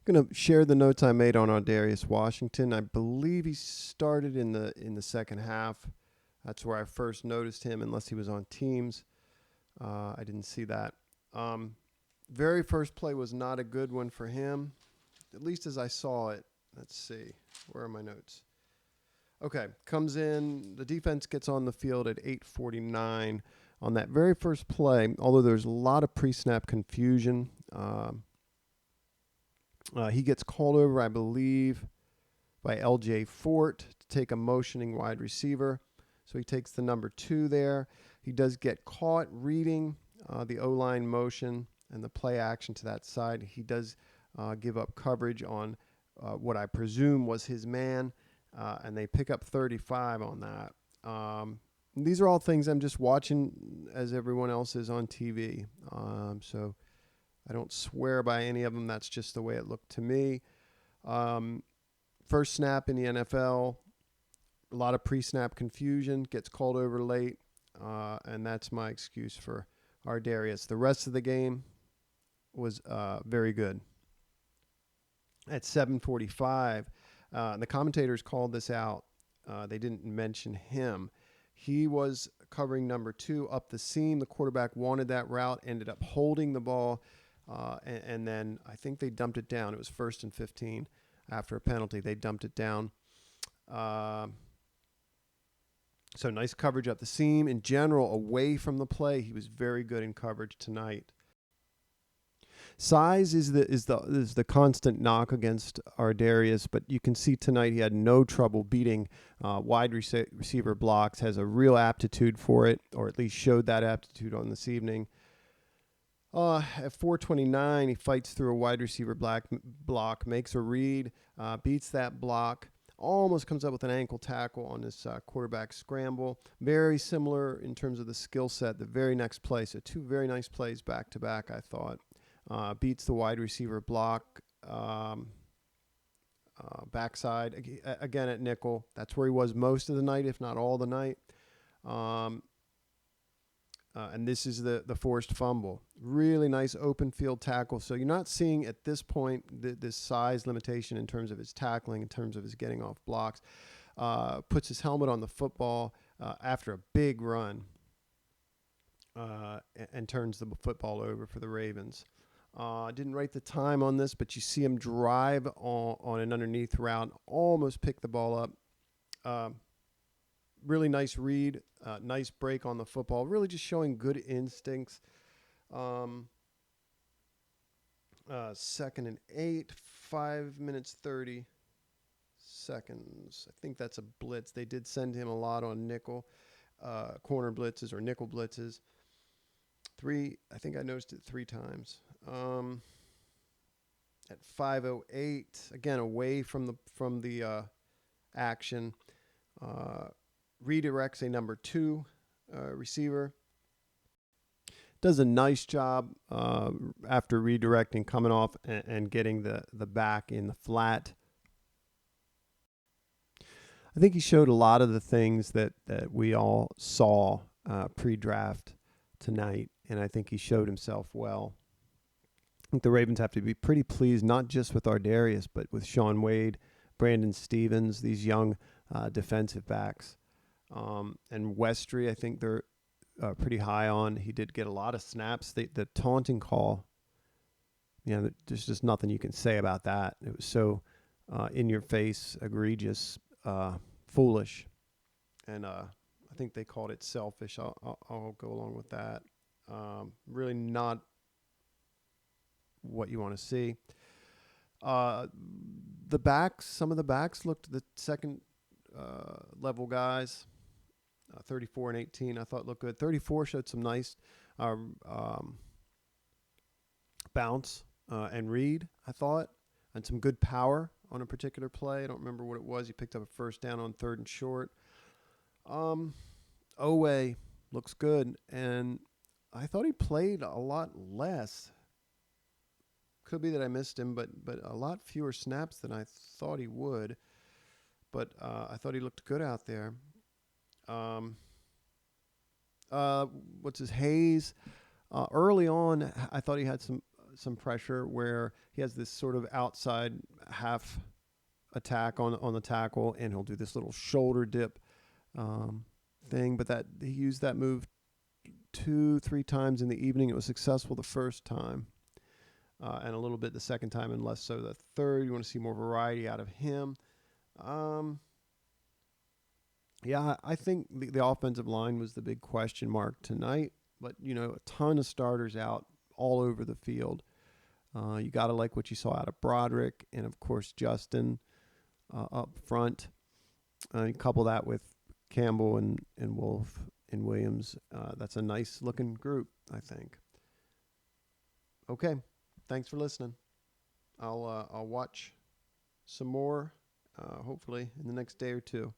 Going to share the notes I made on Ardarius Washington. I believe he started in the second half. That's where I first noticed him, unless he was on teams. I didn't see that. Very first play was not a good one for him, at least as I saw it. Let's see. Where are my notes? Okay, comes in. The defense gets on the field at 8:49 on that very first play, although there's a lot of pre-snap confusion. He gets called over, I believe, by L.J. Fort to take a motioning wide receiver. So he takes the number 2 there. He does get caught reading the O-line motion and the play action to that side. He does give up coverage on what I presume was his man, and they pick up 35 on that. These are all things I'm just watching as everyone else is on TV. So I don't swear by any of them. That's just the way it looked to me. First snap in the NFL, a lot of pre-snap confusion, gets called over late, and that's my excuse for Ardarius. The rest of the game was very good. At 7:45, the commentators called this out. They didn't mention him. He was covering number 2 up the seam. The quarterback wanted that route, ended up holding the ball, and then I think they dumped it down. It was 1st and 15 after a penalty. They dumped it down. So nice coverage up the seam. In general, away from the play, he was very good in coverage tonight. Size is the constant knock against Ardarius, but you can see tonight he had no trouble beating wide receiver blocks, has a real aptitude for it, or at least showed that aptitude on this evening. At 4:29, he fights through a wide receiver block, makes a read, beats that block, almost comes up with an ankle tackle on this quarterback scramble. Very similar in terms of the skill set. The very next play, so 2 very nice plays back to back, I thought. Beats the wide receiver block, backside, again at nickel. That's where he was most of the night, if not all the night. And this is the forced fumble. Really nice open field tackle. So you're not seeing at this point this size limitation in terms of his tackling, in terms of his getting off blocks. Puts his helmet on the football after a big run and turns the football over for the Ravens. I didn't write the time on this, but you see him drive on an underneath route, almost pick the ball up. Really nice read, nice break on the football, really just showing good instincts. 2nd and 8, 5 minutes, 30 seconds. I think that's a blitz. They did send him a lot on nickel, corner blitzes or nickel blitzes. I think I noticed it 3 times. At 5:08, again away from the action, redirects a number 2 receiver. Does a nice job after redirecting, coming off and getting the back in the flat. I think he showed a lot of the things that we all saw pre-draft tonight, and I think he showed himself well. I think the Ravens have to be pretty pleased, not just with Ardarius, but with Shaun Wade, Brandon Stephens, these young defensive backs. And Westry, I think they're pretty high on. He did get a lot of snaps. The taunting call, there's just nothing you can say about that. It was so in-your-face, egregious, foolish. And I think they called it selfish. I'll go along with that. Really not what you want to see. The backs, some of the backs looked, the second level guys, 34 and 18, I thought looked good. 34 showed some nice bounce and read, I thought, and some good power on a particular play. I don't remember what it was. He picked up a first down on 3rd and short. Oweh looks good, and I thought he played a lot less. Could be that I missed him, but a lot fewer snaps than I thought he would. But I thought he looked good out there. What's his Hayes? Early on, I thought he had some some pressure where he has this sort of outside half attack on the tackle, and he'll do this little shoulder dip thing. But that he used that move 2-3 times in the evening. It was successful the first time, and a little bit the second time, and less so the third. You want to see more variety out of him. Yeah, I think the offensive line was the big question mark tonight. But, a ton of starters out all over the field. You got to like what you saw out of Broderick and, of course, Justin up front. You couple that with Campbell and Wolf and Williams. That's a nice-looking group, I think. Okay, thanks for listening. I'll watch some more, hopefully, in the next day or two.